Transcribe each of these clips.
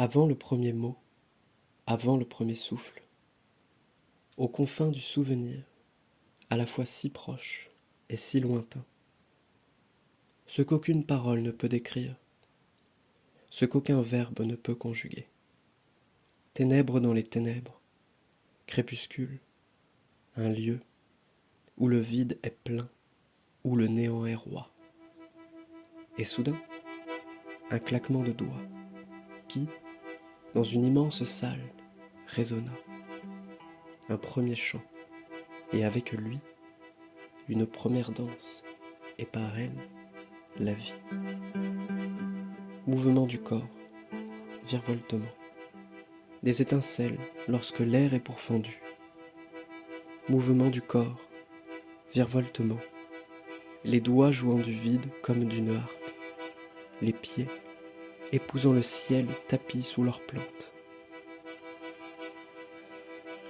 Avant le premier mot, avant le premier souffle, aux confins du souvenir, à la fois si proche et si lointain, ce qu'aucune parole ne peut décrire, ce qu'aucun verbe ne peut conjuguer. Ténèbres dans les ténèbres, crépuscule, un lieu où le vide est plein, où le néant est roi. Et soudain, un claquement de doigts qui, dans une immense salle, résonna. Un premier chant, et avec lui, une première danse, et par elle, la vie. Mouvement du corps, virevoltement. Des étincelles lorsque l'air est pourfendu. Mouvement du corps, virevoltement. Les doigts jouant du vide comme d'une harpe. Les pieds épousant le ciel tapis sous leurs plantes.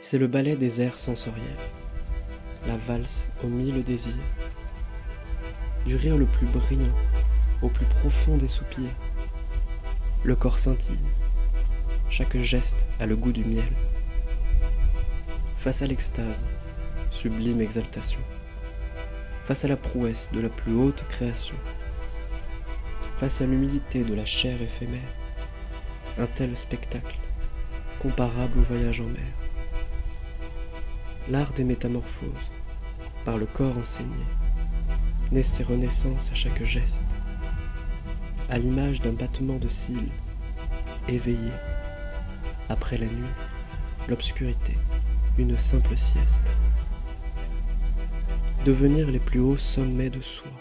C'est le ballet des airs sensoriels, la valse aux mille désirs, du rire le plus brillant au plus profond des soupirs. Le corps scintille, chaque geste a le goût du miel. Face à l'extase, sublime exaltation. Face à la prouesse de la plus haute création. Face à l'humilité de la chair éphémère, un tel spectacle, comparable au voyage en mer. L'art des métamorphoses, par le corps enseigné, naît ses renaissances à chaque geste, à l'image d'un battement de cils, éveillé, après la nuit, l'obscurité, une simple sieste. Devenir les plus hauts sommets de soi,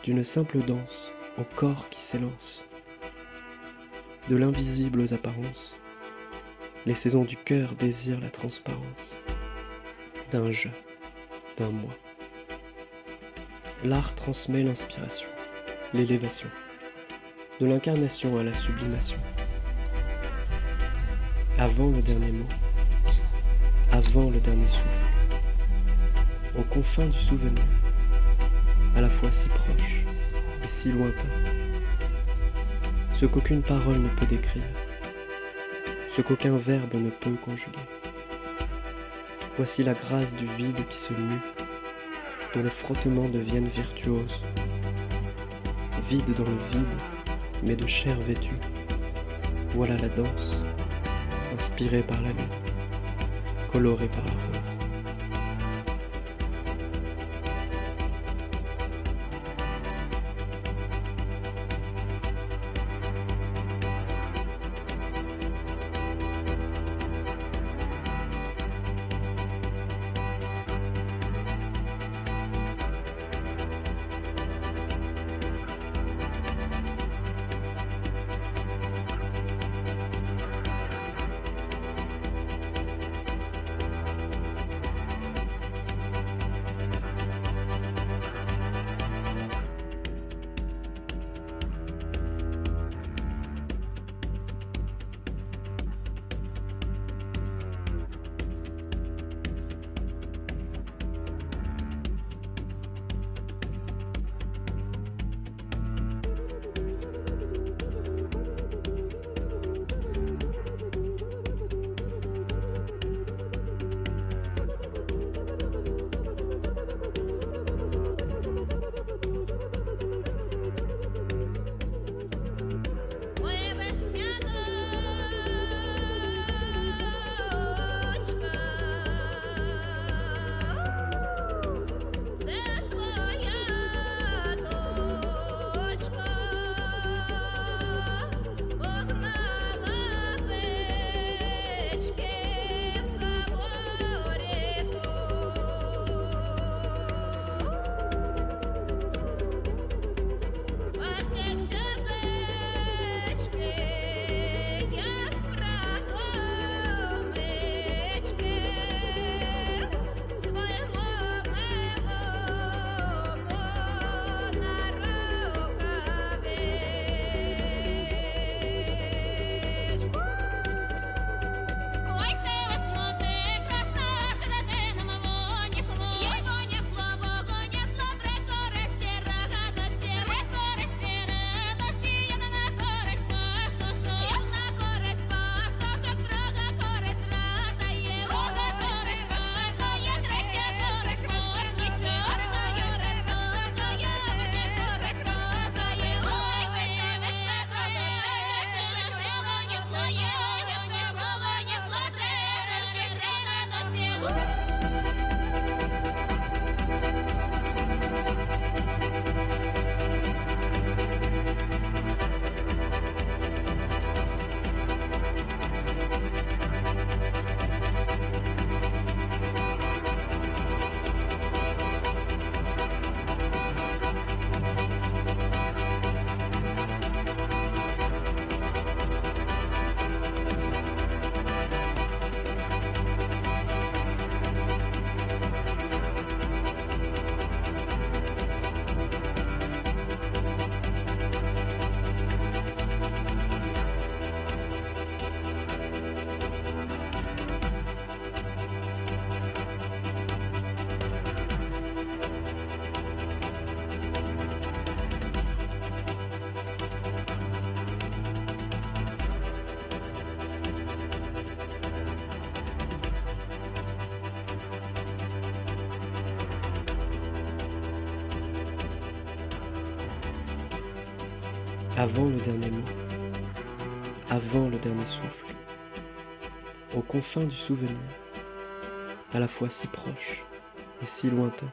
d'une simple danse au corps qui s'élance, de l'invisible aux apparences, les saisons du cœur désirent la transparence d'un je, d'un moi. L'art transmet l'inspiration, l'élévation, de l'incarnation à la sublimation. Avant le dernier mot, avant le dernier souffle, aux confins du souvenir, à la fois si proche et si lointain, ce qu'aucune parole ne peut décrire, ce qu'aucun verbe ne peut conjuguer. Voici la grâce du vide qui se mue, dont les frottements deviennent virtuoses. Vide dans le vide, mais de chair vêtue. Voilà la danse, inspirée par la lune, colorée par la rose. avant le dernier mot, avant le dernier souffle, aux confins du souvenir, à la fois si proche et si lointain,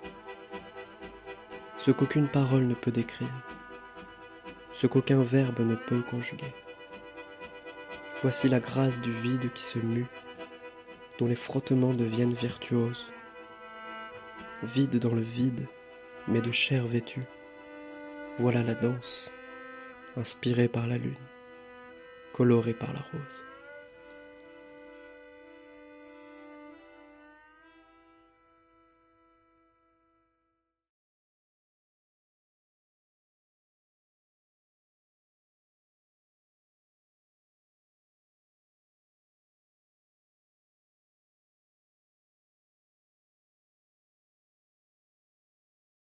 ce qu'aucune parole ne peut décrire, ce qu'aucun verbe ne peut conjuguer. Voici la grâce du vide qui se mue, dont les frottements deviennent virtuoses, vide dans le vide, mais de chair vêtue. Voilà la danse, inspirée par la lune, colorée par la rose.